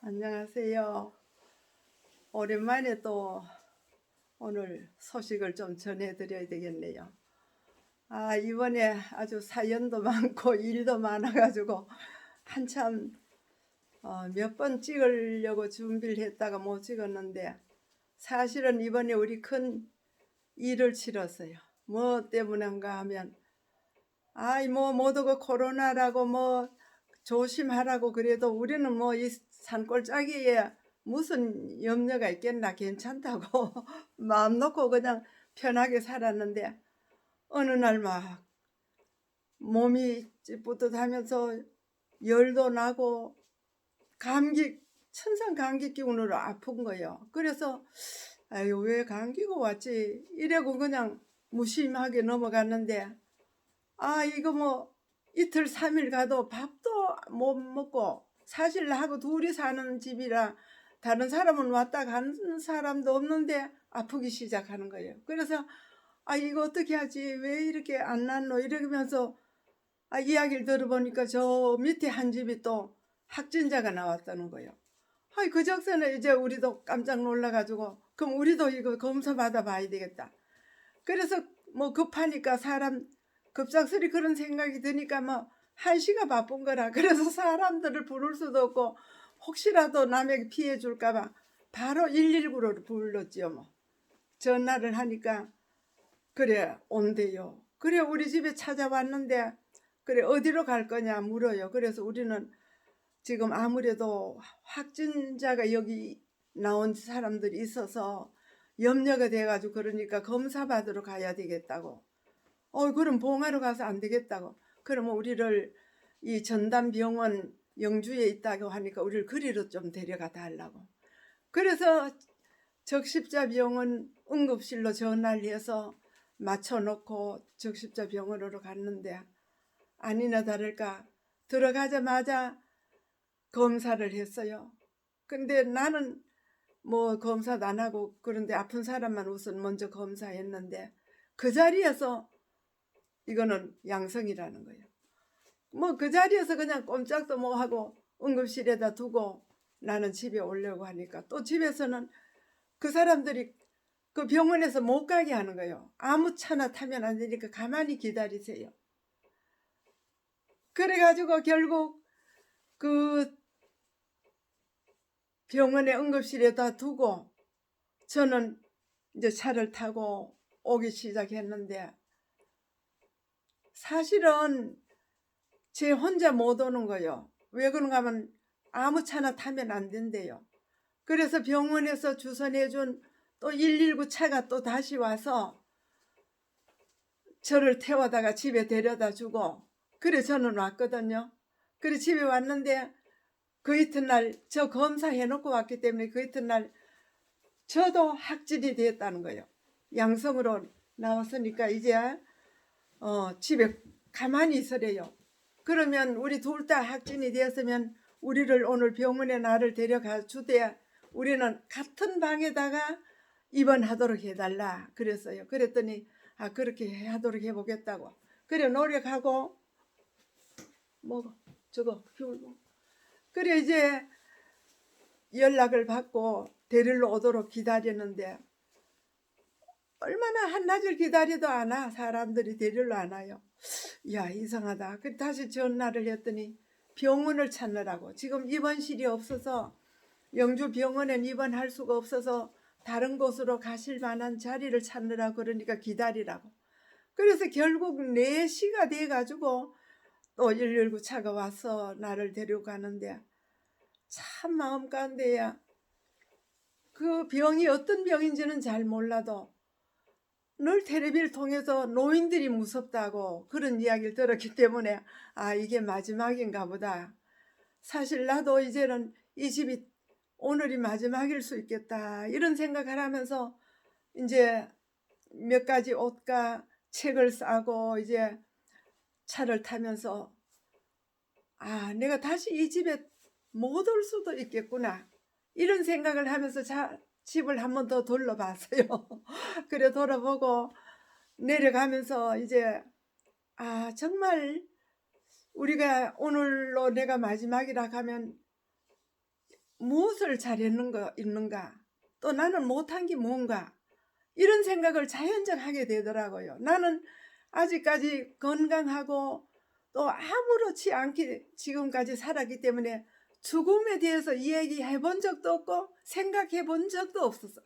안녕하세요. 오랜만에 또 오늘 소식을 좀 전해드려야 되겠네요. 이번에 아주 사연도 많고 일도 많아가지고 한참 몇 번 찍으려고 준비를 했다가 못 찍었는데, 사실은 이번에 우리 큰 일을 치렀어요. 뭐 때문인가 하면 모두가 코로나라고 조심하라고 그래도 우리는 이 산골짜기에 무슨 염려가 있겠나, 괜찮다고 마음 놓고 그냥 편하게 살았는데, 어느 날 막 몸이 찌뿌듯하면서 열도 나고 천상 감기 기운으로 아픈 거예요. 그래서 아유, 왜 감기가 왔지 이래고 그냥 무심하게 넘어갔는데, 이거 이틀 3일 가도 밥도 못 먹고, 사실 나하고 둘이 사는 집이라 다른 사람은 왔다 가는 사람도 없는데 아프기 시작하는 거예요. 그래서 이거 어떻게 하지, 왜 이렇게 안 낫노 이러면서 이야기를 들어보니까 저 밑에 한 집이 또 확진자가 나왔다는 거예요. 그 적선에 이제 우리도 깜짝 놀라가지고, 그럼 우리도 이거 검사 받아봐야 되겠다. 그래서 급하니까 사람 급작스레 그런 생각이 드니까 한시가 바쁜 거라. 그래서 사람들을 부를 수도 없고 혹시라도 남에게 피해 줄까봐 바로 119로 불렀지요. 전화를 하니까 그래 온대요. 그래 우리 집에 찾아왔는데, 그래 어디로 갈 거냐 물어요. 그래서 우리는 지금 아무래도 확진자가 여기 나온 사람들이 있어서 염려가 돼가지고, 그러니까 검사 받으러 가야 되겠다고. 그럼 봉하러 가서 안 되겠다고. 그러면 우리를 이 전담병원 영주에 있다고 하니까 우리를 그리로 좀 데려가 달라고. 그래서 적십자병원 응급실로 전화를 해서 맞춰놓고 적십자병원으로 갔는데, 아니나 다를까 들어가자마자 검사를 했어요. 근데 나는 검사도 안 하고, 그런데 아픈 사람만 우선 먼저 검사했는데 그 자리에서 이거는 양성이라는 거예요. 그 자리에서 그냥 꼼짝도 못 하고 응급실에다 두고 나는 집에 오려고 하니까, 또 집에서는 그 사람들이 그 병원에서 못 가게 하는 거예요. 아무 차나 타면 안 되니까 가만히 기다리세요. 그래가지고 결국 그 병원의 응급실에다 두고 저는 이제 차를 타고 오기 시작했는데, 사실은 제 혼자 못 오는 거예요. 왜 그런가 하면 아무 차나 타면 안 된대요. 그래서 병원에서 주선해준 또 119 차가 또 다시 와서 저를 태워다가 집에 데려다 주고, 그래 저는 왔거든요. 그래 집에 왔는데 그 이튿날 저 검사해놓고 왔기 때문에 그 이튿날 저도 확진이 됐다는 거예요. 양성으로 나왔으니까 이제 집에 가만히 있으래요. 그러면 우리 둘 다 확진이 되었으면 우리를 오늘 병원에 나를 데려가 주되 우리는 같은 방에다가 입원하도록 해달라 그랬어요. 그랬더니 그렇게 하도록 해보겠다고. 그래 노력하고 저거 피울고, 그래 이제 연락을 받고 데리러 오도록 기다렸는데, 얼마나 한낮을 기다려도 안 와. 사람들이 데리러 안 와요. 야, 이상하다. 그 다시 전화를 했더니 병원을 찾느라고, 지금 입원실이 없어서 영주 병원엔 입원할 수가 없어서 다른 곳으로 가실 만한 자리를 찾느라 그러니까 기다리라고. 그래서 결국 4시가 돼가지고 또 119 차가 와서 나를 데려가는데, 참 마음 가운데야 그 병이 어떤 병인지는 잘 몰라도 늘 텔레비를 통해서 노인들이 무섭다고 그런 이야기를 들었기 때문에 이게 마지막인가 보다. 사실 나도 이제는 이 집이 오늘이 마지막일 수 있겠다 이런 생각을 하면서 이제 몇 가지 옷과 책을 싸고 이제 차를 타면서 내가 다시 이 집에 못 올 수도 있겠구나 이런 생각을 하면서 집을 한 번 더 둘러봤어요. 그래 돌아보고 내려가면서 이제 정말 우리가 오늘로 내가 마지막이라 하면 무엇을 있는가? 또 나는 못한 게 뭔가? 이런 생각을 자연적 하게 되더라고요. 나는 아직까지 건강하고 또 아무렇지 않게 지금까지 살았기 때문에 죽음에 대해서 이야기해 본 적도 없고 생각해 본 적도 없었어.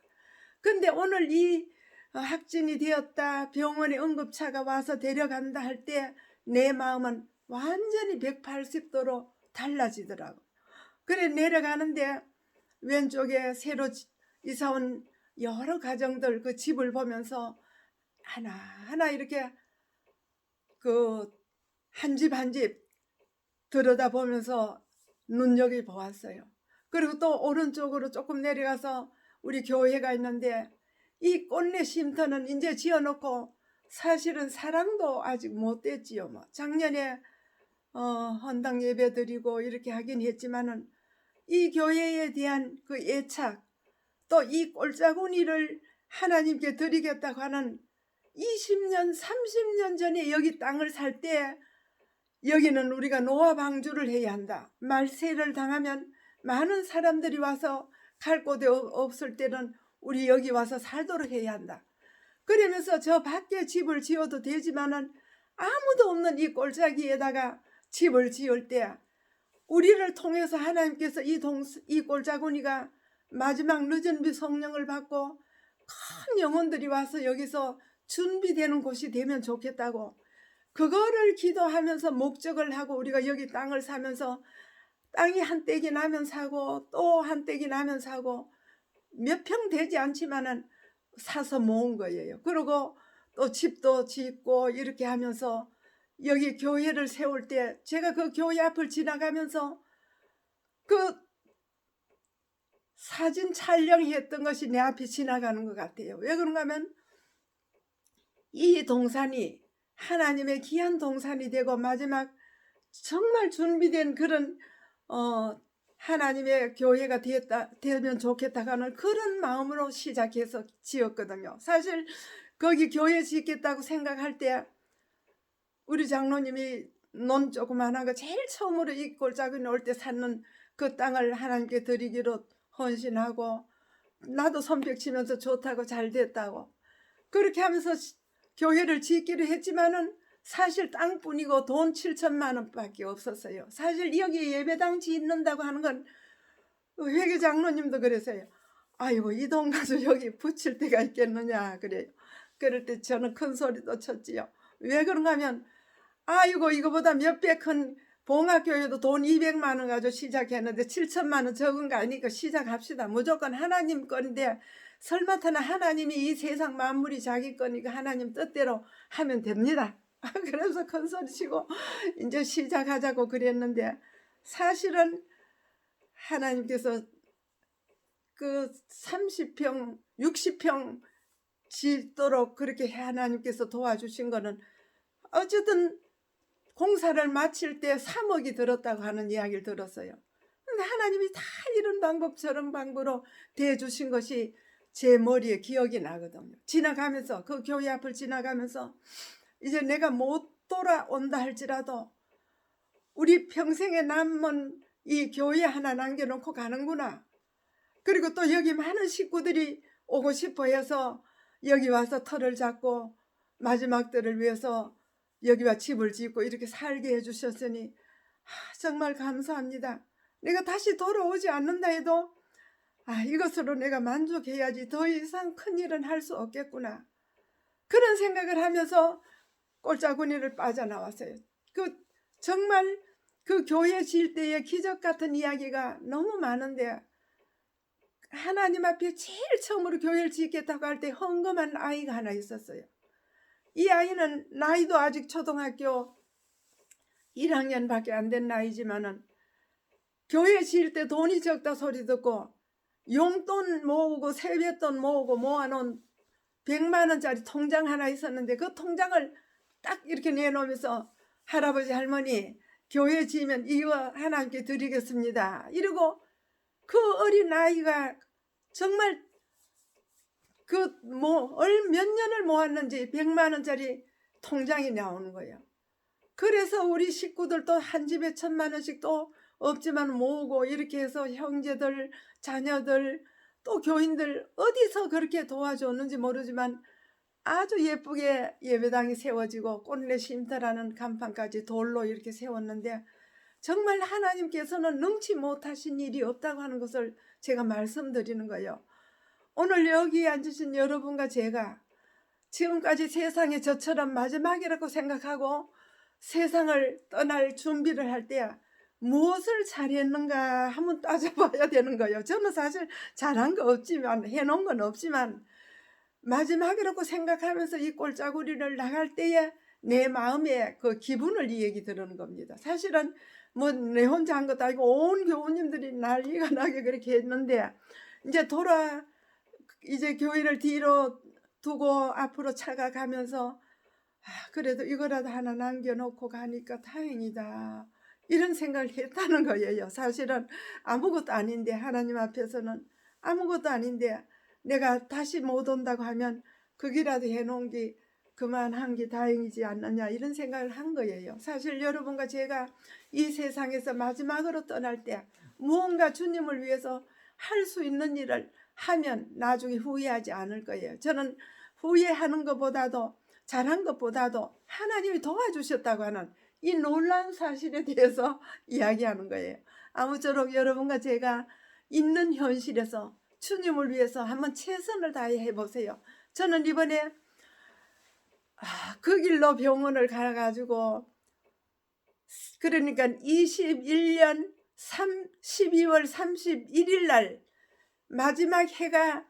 근데 오늘 이 확진이 되었다, 병원에 응급차가 와서 데려간다 할 때 내 마음은 완전히 180도로 달라지더라고. 그래 내려가는데 왼쪽에 새로 이사 온 여러 가정들 그 집을 보면서 하나하나 이렇게 그 한 집 한 집 들여다보면서 눈여겨보았어요. 그리고 또 오른쪽으로 조금 내려가서 우리 교회가 있는데 이 꽃내 쉼터는 이제 지어놓고 사실은 사랑도 아직 못 됐지요. 뭐 작년에 헌당 예배 드리고 이렇게 하긴 했지만은 이 교회에 대한 그 애착, 또 이 꼴짜구니를 하나님께 드리겠다고 하는 20년, 30년 전에 여기 땅을 살 때 여기는 우리가 노아 방주를 해야 한다. 말세를 당하면 많은 사람들이 와서 갈 곳이 없을 때는 우리 여기 와서 살도록 해야 한다. 그러면서 저 밖에 집을 지어도 되지만은 아무도 없는 이 골짜기에다가 집을 지을 때 우리를 통해서 하나님께서 이 골짜구니가 마지막 늦은 비 성령을 받고 큰 영혼들이 와서 여기서 준비되는 곳이 되면 좋겠다고 그거를 기도하면서 목적을 하고 우리가 여기 땅을 사면서 땅이 한 떼기 나면 사고 또 한 떼기 나면 사고 몇 평 되지 않지만은 사서 모은 거예요. 그리고 또 집도 짓고 이렇게 하면서 여기 교회를 세울 때 제가 그 교회 앞을 지나가면서 그 사진 촬영했던 것이 내 앞에 지나가는 것 같아요. 왜 그런가 하면 이 동산이 하나님의 귀한 동산이 되고 마지막 정말 준비된 그런 하나님의 교회가 되면 좋겠다 하는 그런 마음으로 시작해서 지었거든요. 사실 거기 교회 짓겠다고 생각할 때 우리 장로님이 논 조그만한 거 제일 처음으로 이 골짜기에 올 때 샀는 그 땅을 하나님께 드리기로 헌신하고 나도 손뼉치면서 좋다고 잘 됐다고 그렇게 하면서 교회를 짓기로 했지만은 사실 땅뿐이고 돈 7천만 원밖에 없었어요. 사실 여기 예배당 짓는다고 하는 건 회계 장로님도 그랬어요. 아이고 이 돈 가지고 여기 붙일 데가 있겠느냐 그래요. 그럴 때 저는 큰 소리도 쳤지요. 왜 그런가 하면 아이고 이거보다 몇 배 큰 봉합교회도 돈 200만 원 가지고 시작했는데 7천만 원 적은 거 아니니까 시작합시다. 무조건 하나님 건데 설마타나 하나님이 이 세상 만물이 자기 거니까 하나님 뜻대로 하면 됩니다. 그래서 큰 소리 치고 이제 시작하자고 그랬는데 사실은 하나님께서 그 30평 60평 짓도록 그렇게 하나님께서 도와주신 거는 어쨌든 공사를 마칠 때 3억이 들었다고 하는 이야기를 들었어요. 근데 하나님이 다 이런 방법 저런 방법으로 대해주신 것이 제 머리에 기억이 나거든요. 지나가면서 그 교회 앞을 지나가면서 이제 내가 못 돌아온다 할지라도 우리 평생에 남은 이 교회 하나 남겨놓고 가는구나. 그리고 또 여기 많은 식구들이 오고 싶어 해서 여기 와서 터를 잡고 마지막 때를 위해서 여기와 집을 짓고 이렇게 살게 해주셨으니 정말 감사합니다. 내가 다시 돌아오지 않는다 해도 이것으로 내가 만족해야지 더 이상 큰일은 할 수 없겠구나. 그런 생각을 하면서 꼴짜구니를 빠져나왔어요. 정말 그 교회 지을 때의 기적 같은 이야기가 너무 많은데 하나님 앞에 제일 처음으로 교회를 짓겠다고 할 때 헌금한 아이가 하나 있었어요. 이 아이는 나이도 아직 초등학교 1학년밖에 안 된 나이지만은 교회 지을 때 돈이 적다 소리 듣고 용돈 모으고 세뱃돈 모으고 모아놓은 100만 원짜리 통장 하나 있었는데 그 통장을 딱 이렇게 내놓으면서 할아버지 할머니 교회 지으면 이거 하나님께 드리겠습니다. 이러고 그 어린 아이가 정말 몇 년을 모았는지 100만 원짜리 통장이 나오는 거예요. 그래서 우리 식구들도 한 집에 1,000만 원씩 또 없지만 모으고 이렇게 해서 형제들, 자녀들, 또 교인들 어디서 그렇게 도와줬는지 모르지만 아주 예쁘게 예배당이 세워지고 꽃내 쉼터라는 간판까지 돌로 이렇게 세웠는데 정말 하나님께서는 능치 못하신 일이 없다고 하는 것을 제가 말씀드리는 거예요. 오늘 여기 앉으신 여러분과 제가 지금까지 세상에 저처럼 마지막이라고 생각하고 세상을 떠날 준비를 할 때 무엇을 잘했는가 한번 따져봐야 되는 거예요. 저는 사실 잘한 거 없지만, 해놓은 건 없지만 마지막이라고 생각하면서 이 꼴짜구리를 나갈 때에 내 마음에 그 기분을 이 얘기 들은 겁니다. 사실은 뭐 내 혼자 한 것도 아니고 온 교우님들이 난리가 나게 그렇게 했는데 이제 교회를 뒤로 두고 앞으로 차가 가면서 그래도 이거라도 하나 남겨놓고 가니까 다행이다, 이런 생각을 했다는 거예요. 사실은 아무것도 아닌데, 하나님 앞에서는 아무것도 아닌데 내가 다시 못 온다고 하면 거기라도 해놓은 게 그만한 게 다행이지 않느냐, 이런 생각을 한 거예요. 사실 여러분과 제가 이 세상에서 마지막으로 떠날 때 무언가 주님을 위해서 할 수 있는 일을 하면 나중에 후회하지 않을 거예요. 저는 후회하는 것보다도, 잘한 것보다도 하나님이 도와주셨다고 하는 이 놀라운 사실에 대해서 이야기하는 거예요. 아무쪼록 여러분과 제가 있는 현실에서 주님을 위해서 한번 최선을 다해 해보세요. 저는 이번에 그 길로 병원을 가가지고, 그러니까 21년 12월 31일 날 마지막 해가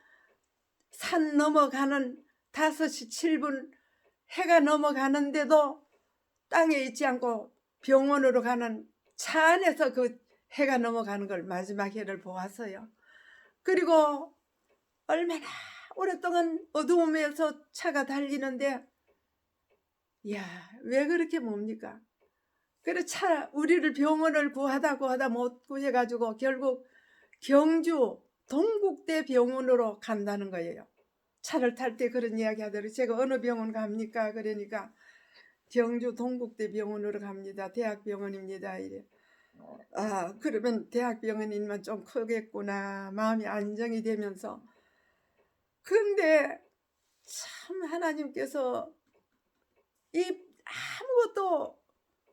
산 넘어가는 5시 7분 해가 넘어가는데도 땅에 있지 않고 병원으로 가는 차 안에서 그 해가 넘어가는 걸 마지막 해를 보았어요. 그리고 얼마나 오랫동안 어두움에서 차가 달리는데, 왜 그렇게 뭡니까? 그래 우리를 병원을 구하다 못 구해가지고 결국 경주 동국대 병원으로 간다는 거예요. 차를 탈 때 그런 이야기 하더라고요. 제가 어느 병원 갑니까? 그러니까 경주 동국대 병원으로 갑니다. 대학병원입니다. 이래. 그러면 대학병원이면 좀 크겠구나, 마음이 안정이 되면서. 근데 참 하나님께서 이 아무것도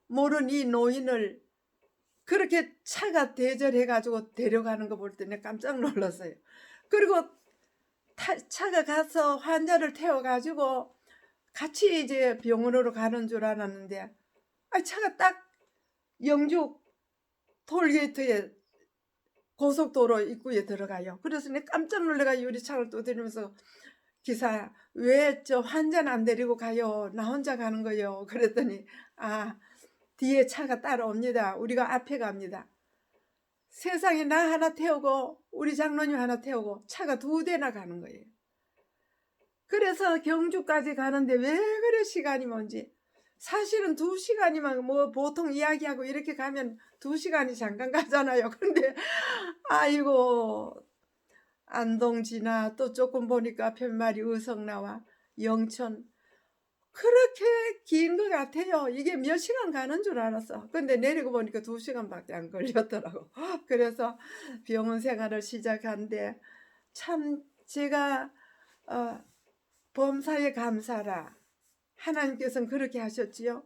모르는 이 노인을 그렇게 차가 대절해가지고 데려가는 거 볼 때 내가 깜짝 놀랐어요. 그리고 차가 가서 환자를 태워가지고 같이 이제 병원으로 가는 줄 알았는데, 차가 딱 영주 톨게이트에 고속도로 입구에 들어가요. 그래서 내가 깜짝 놀래가 유리창을 두드리면서, 기사, 왜 저 환자는 안 데리고 가요? 나 혼자 가는 거요. 그랬더니 뒤에 차가 따라옵니다. 우리가 앞에 갑니다. 세상에 나 하나 태우고 우리 장로님 하나 태우고 차가 2대나 가는 거예요. 그래서 경주까지 가는데 왜 그래 시간이 뭔지. 사실은 2시간이면 뭐 보통 이야기하고 이렇게 가면 2시간이 잠깐 가잖아요. 근데 아이고, 안동 지나 또 조금 보니까 편말이 의성 나와 영천, 그렇게 긴 것 같아요. 이게 몇 시간 가는 줄 알았어. 근데 내리고 보니까 2시간밖에 안 걸렸더라고. 그래서 병원 생활을 시작한데 참 제가 범사에 감사라, 하나님께서는 그렇게 하셨지요.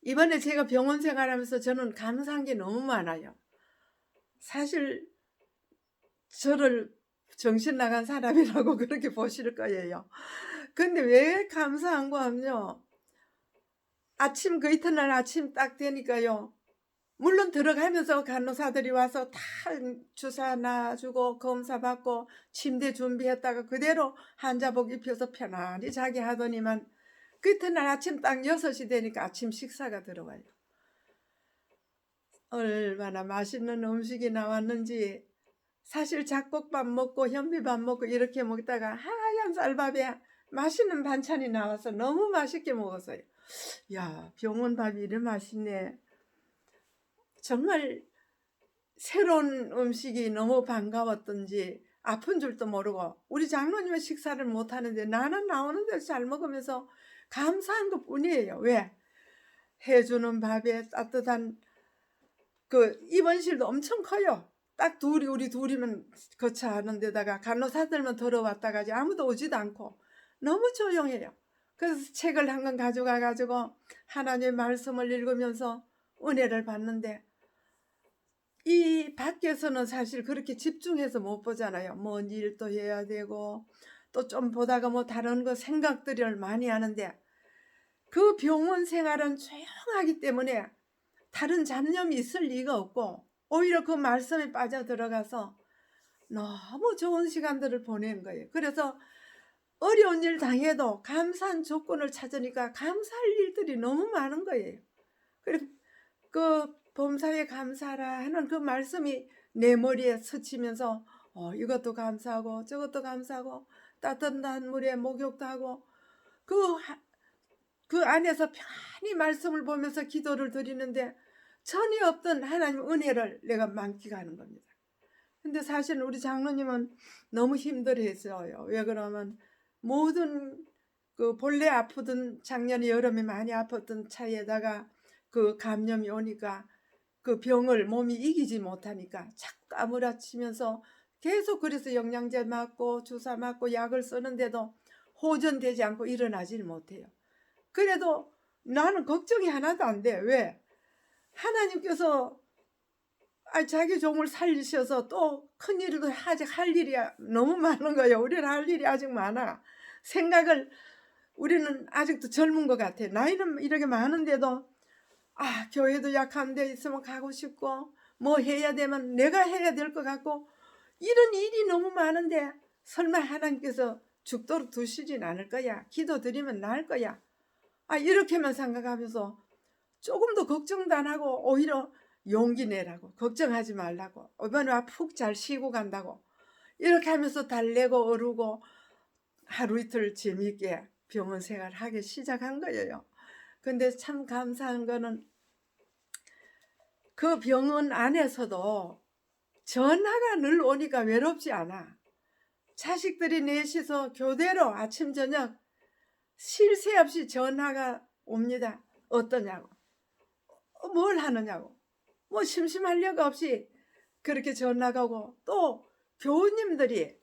이번에 제가 병원 생활하면서 저는 감사한 게 너무 많아요. 사실 저를 정신 나간 사람이라고 그렇게 보실 거예요. 근데 왜 감사한 거 하면요, 그 이튿날 아침 딱 되니까요, 물론 들어가면서 간호사들이 와서 다 주사 놔주고 검사 받고 침대 준비했다가 그대로 환자복 입혀서 편안히 자기 하더니만, 그 이튿날 아침 딱 6시 되니까 아침 식사가 들어와요. 얼마나 맛있는 음식이 나왔는지. 사실 잡곡밥 먹고 현미밥 먹고 이렇게 먹다가 하얀 쌀밥에 맛있는 반찬이 나와서 너무 맛있게 먹었어요. 병원 밥이 이래 맛있네. 정말 새로운 음식이 너무 반가웠던지 아픈 줄도 모르고, 우리 장로님은 식사를 못하는데 나는 나오는 데서 잘 먹으면서 감사한 것 뿐이에요. 왜? 해주는 밥에 따뜻한 그 입원실도 엄청 커요. 딱 우리 둘이면 거처하는 데다가 간호사들만 들어왔다 가지 아무도 오지도 않고 너무 조용해요. 그래서 책을 한 권 가져가 가지고 하나님의 말씀을 읽으면서 은혜를 받는데, 이 밖에서는 사실 그렇게 집중해서 못 보잖아요. 뭔 일도 해야 되고 또 좀 보다가 뭐 다른 거 생각들을 많이 하는데, 그 병원 생활은 조용하기 때문에 다른 잡념이 있을 리가 없고 오히려 그 말씀에 빠져 들어가서 너무 좋은 시간들을 보낸 거예요. 그래서 어려운 일 당해도 감사한 조건을 찾으니까 감사할 일들이 너무 많은 거예요. 그리고 그 범사에 감사하라 하는 그 말씀이 내 머리에 스치면서 이것도 감사하고 저것도 감사하고 따뜻한 물에 목욕도 하고 그 안에서 편히 말씀을 보면서 기도를 드리는데 전혀 없던 하나님 은혜를 내가 만끽하는 겁니다. 근데 사실 우리 장로님은 너무 힘들어했어요. 왜 그러면 모든 그 본래 아프던 작년에 여름에 많이 아팠던 차에다가 그 감염이 오니까 그 병을 몸이 이기지 못하니까 자꾸 까무라치면서 계속 그래서 영양제 맞고 주사 맞고 약을 쓰는데도 호전되지 않고 일어나질 못해요. 그래도 나는 걱정이 하나도 안 돼. 왜? 하나님께서 자기 종을 살리셔서 또 큰일도 아직 할 일이 너무 많은 거예요. 우리는 할 일이 아직 많아. 생각을, 우리는 아직도 젊은 것 같아. 나이는 이렇게 많은데도 교회도 약한 데 있으면 가고 싶고 뭐 해야 되면 내가 해야 될 것 같고 이런 일이 너무 많은데 설마 하나님께서 죽도록 두시진 않을 거야. 기도 드리면 나을 거야. 이렇게만 생각하면서 조금도 걱정도 안 하고 오히려 용기 내라고, 걱정하지 말라고, 이번에 푹 잘 쉬고 간다고 이렇게 하면서 달래고 어르고 하루 이틀 재미있게 병원 생활 하기 시작한 거예요. 근데 참 감사한 거는 그 병원 안에서도 전화가 늘 오니까 외롭지 않아. 자식들이 넷이서 교대로 아침 저녁 쉴 새 없이 전화가 옵니다. 어떠냐고, 뭘 하느냐고, 뭐 심심할 려가 없이 그렇게 전화가 오고, 또 교우님들이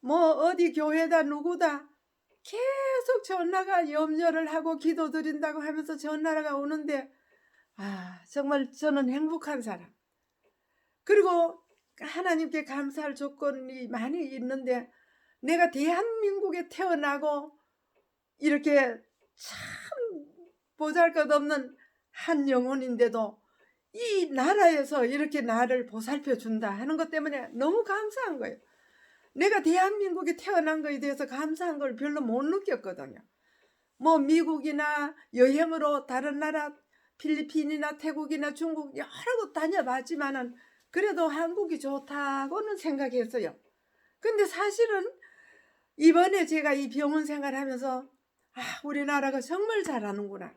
뭐 어디 교회다 누구다 계속 전화가 염려를 하고 기도 드린다고 하면서 전화가 오는데 정말 저는 행복한 사람. 그리고 하나님께 감사할 조건이 많이 있는데 내가 대한민국에 태어나고 이렇게 참 보잘것없는 한 영혼인데도 이 나라에서 이렇게 나를 보살펴 준다 하는 것 때문에 너무 감사한 거예요. 내가 대한민국에 태어난 거에 대해서 감사한 걸 별로 못 느꼈거든요. 뭐 미국이나 여행으로 다른 나라 필리핀이나 태국이나 중국 여러 곳 다녀봤지만은 그래도 한국이 좋다고는 생각했어요. 근데 사실은 이번에 제가 이 병원 생활하면서 우리나라가 정말 잘하는구나.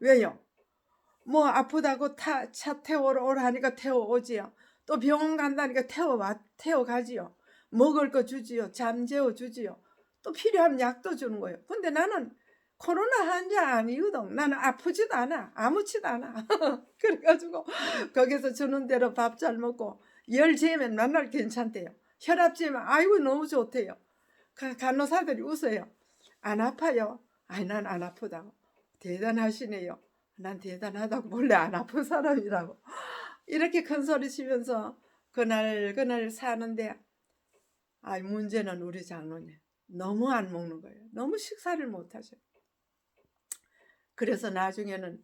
왜요? 뭐 아프다고 차 태우러 오라 하니까 태워오지요. 또 병원 간다니까 태워가지요. 먹을 거 주지요. 잠 재워 주지요. 또 필요한 약도 주는 거예요. 근데 나는 코로나 환자 아니거든. 나는 아프지도 않아. 아무치도 않아. 그래가지고 거기서 주는 대로 밥 잘 먹고 열 재면 맨날 괜찮대요. 혈압 재면 아이고 너무 좋대요. 간호사들이 웃어요. 안 아파요. 난 안 아프다고. 대단하시네요. 난 대단하다고. 원래 안 아픈 사람이라고. 이렇게 큰 소리 치면서 그날 사는데 문제는 우리 장로님 너무 안 먹는 거예요. 너무 식사를 못 하셔요. 그래서 나중에는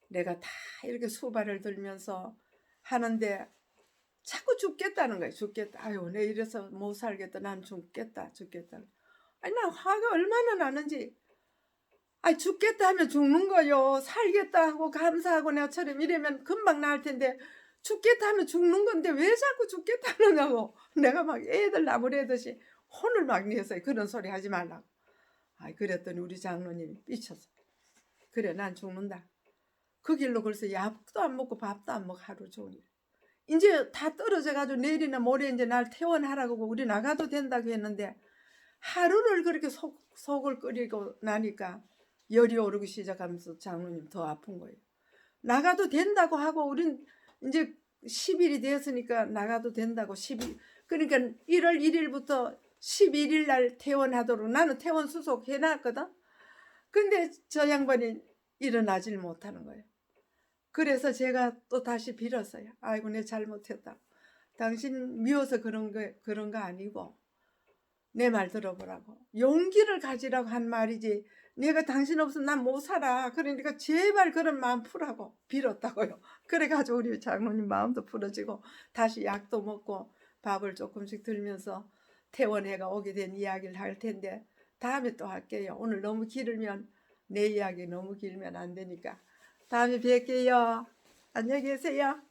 내가 다 이렇게 수발을 들면서 하는데 자꾸 죽겠다는 거예요. 죽겠다. 내 이래서 못 살겠다. 난 죽겠다. 난 화가 얼마나 나는지. 죽겠다 하면 죽는 거요. 살겠다 하고 감사하고 나처럼 이러면 금방 나을 텐데 죽겠다 하면 죽는 건데 왜 자꾸 죽겠다 하느냐고. 내가 막 애들 나무래듯이 혼을 막 내서 그런 소리 하지 말라고. 그랬더니 우리 장로님이 삐쳐서 그래 난 죽는다. 그 길로 그래서 약도 안 먹고 밥도 안 먹고 하루 종일. 이제 다 떨어져가지고 내일이나 모레 이제 날 퇴원하라고 우리 나가도 된다고 했는데 하루를 그렇게 속을 끓이고 나니까 열이 오르기 시작하면서 장로님 더 아픈 거예요. 나가도 된다고 하고 우린 이제 10일이 되었으니까 나가도 된다고 10일. 그러니까 1월 1일부터 11일 날 퇴원하도록 나는 퇴원 수속 해놨거든. 근데 저 양반이 일어나질 못하는 거예요. 그래서 제가 또 다시 빌었어요. 아이고 내 잘못했다. 당신 미워서 그런 거 아니고 내 말 들어보라고. 용기를 가지라고 한 말이지. 내가 당신 없으면 난 못 살아. 그러니까 제발 그런 마음 풀라고 빌었다고요. 그래가지고 우리 장로님 마음도 풀어지고 다시 약도 먹고 밥을 조금씩 들면서 퇴원해가 오게 된 이야기를 할 텐데 다음에 또 할게요. 오늘 너무 길으면 내 이야기 너무 길면 안 되니까 다음에 뵐게요. 안녕히 계세요.